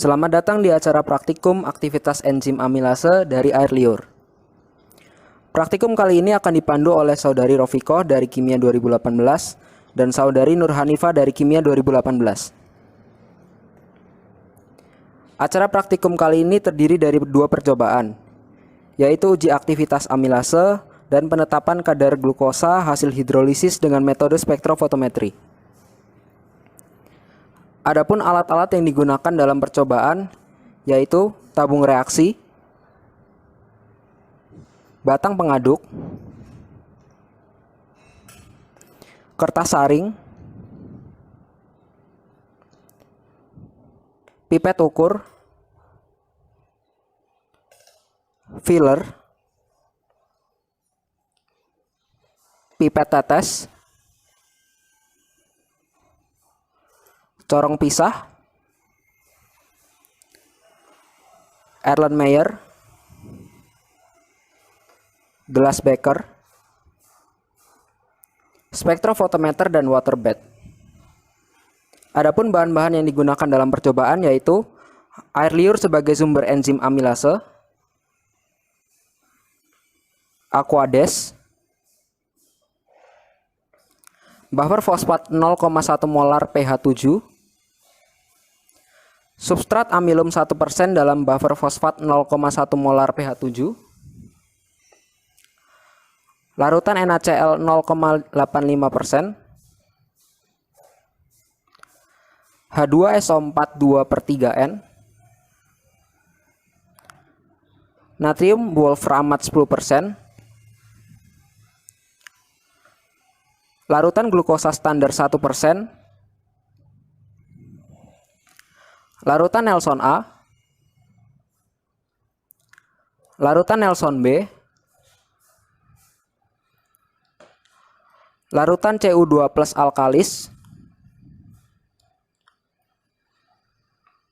Selamat datang di acara praktikum aktivitas enzim amilase dari air liur. Praktikum kali ini akan dipandu oleh Saudari Rofikoh dari Kimia 2018 dan Saudari Nur Hanifah dari Kimia 2018. Acara praktikum kali ini terdiri dari dua percobaan, yaitu uji aktivitas amilase dan penetapan kadar glukosa hasil hidrolisis dengan metode spektrofotometri. Adapun alat-alat yang digunakan dalam percobaan yaitu tabung reaksi, batang pengaduk, kertas saring, pipet ukur, filler, pipet tetes, corong pisah, Erlenmeyer, gelas beker, spektrofotometer, dan water bed. Adapun bahan-bahan yang digunakan dalam percobaan yaitu air liur sebagai sumber enzim amilase, Aquades, buffer fosfat 0,1 molar pH 7, substrat amilum 1% dalam buffer fosfat 0,1 molar pH 7, larutan NaCl 0,85%, H2SO4 2/3N, natrium wolframat 10%, larutan glukosa standar 1%, larutan Nelson A, larutan Nelson B, larutan Cu2+ alkalis,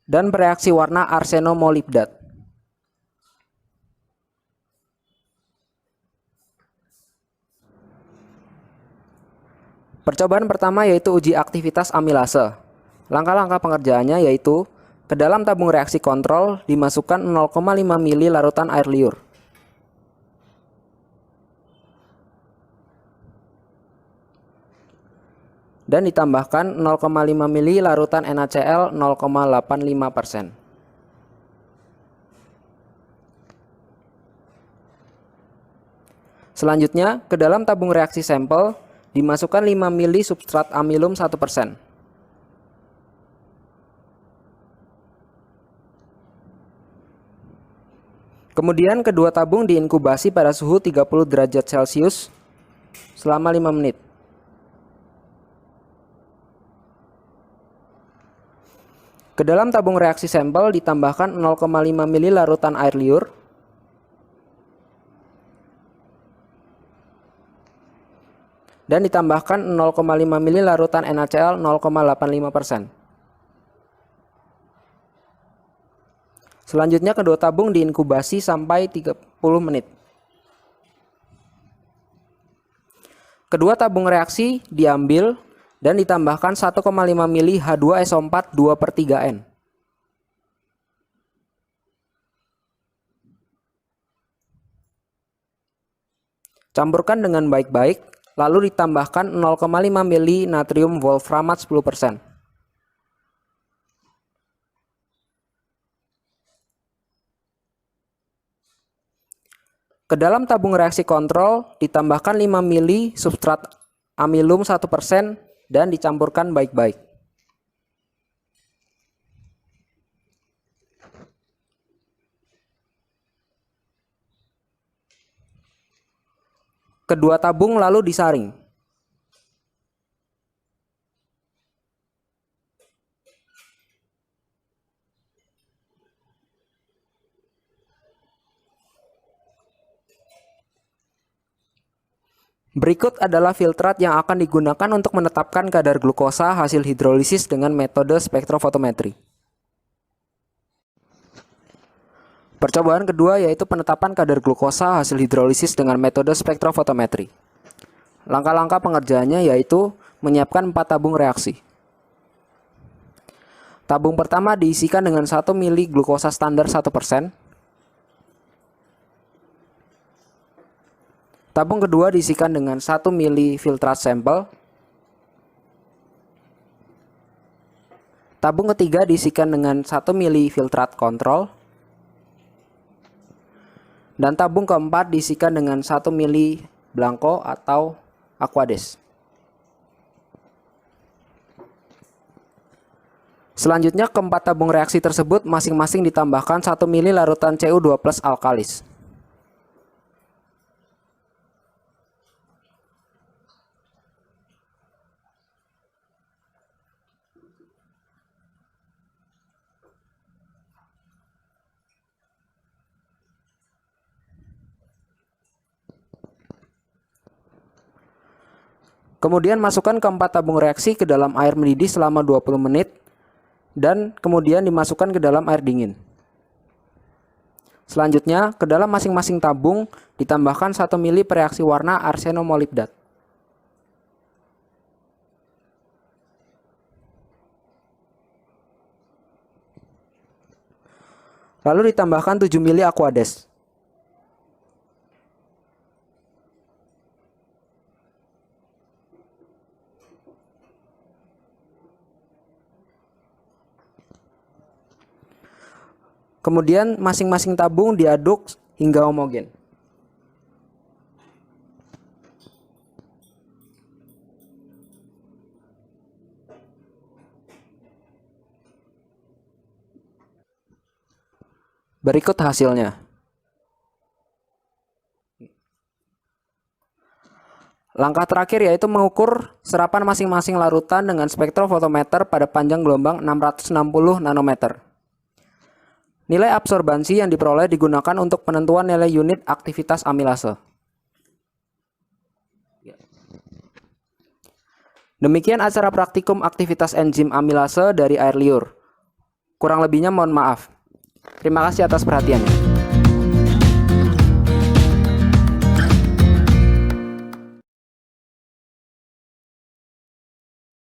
dan bereaksi warna arsenomolibdat. Percobaan pertama yaitu uji aktivitas amilase. Langkah-langkah pengerjaannya yaitu ke dalam tabung reaksi kontrol dimasukkan 0,5 ml larutan air liur. Dan ditambahkan 0,5 ml larutan NaCl 0,85%. Selanjutnya, ke dalam tabung reaksi sampel dimasukkan 5 ml substrat amilum 1%. Kemudian kedua tabung diinkubasi pada suhu 30 derajat Celcius selama 5 menit. Ke dalam tabung reaksi sampel ditambahkan 0,5 ml larutan air liur, dan ditambahkan 0,5 ml larutan NaCl 0,85%. Selanjutnya kedua tabung diinkubasi sampai 30 menit. Kedua tabung reaksi diambil dan ditambahkan 1,5 ml H2SO4 2/3N. Campurkan dengan baik-baik, lalu ditambahkan 0,5 ml natrium wolframat 10%. Ke dalam tabung reaksi kontrol ditambahkan 5 ml substrat amilum 1% dan dicampurkan baik-baik. Kedua tabung lalu disaring. Berikut adalah filtrat yang akan digunakan untuk menetapkan kadar glukosa hasil hidrolisis dengan metode spektrofotometri. Percobaan kedua yaitu penetapan kadar glukosa hasil hidrolisis dengan metode spektrofotometri. Langkah-langkah pengerjaannya yaitu menyiapkan 4 tabung reaksi. Tabung pertama diisikan dengan 1 mili glukosa standar 1%. Tabung kedua diisikan dengan 1 mili filtrat sampel. Tabung ketiga diisikan dengan 1 mili filtrat kontrol. Dan tabung keempat diisikan dengan 1 mili blanco atau aquades. Selanjutnya, keempat tabung reaksi tersebut masing-masing ditambahkan 1 mili larutan Cu2+ alkalis. Kemudian masukkan keempat tabung reaksi ke dalam air mendidih selama 20 menit dan kemudian dimasukkan ke dalam air dingin. Selanjutnya, ke dalam masing-masing tabung ditambahkan 1 mili pereaksi warna arsenomolibdat. Lalu ditambahkan 7 mili aquades. Kemudian masing-masing tabung diaduk hingga homogen. Berikut hasilnya. Langkah terakhir yaitu mengukur serapan masing-masing larutan dengan spektrofotometer pada panjang gelombang 660 nanometer. Nilai absorbansi yang diperoleh digunakan untuk penentuan nilai unit aktivitas amilase. Demikian acara praktikum aktivitas enzim amilase dari air liur. Kurang lebihnya mohon maaf. Terima kasih atas perhatiannya.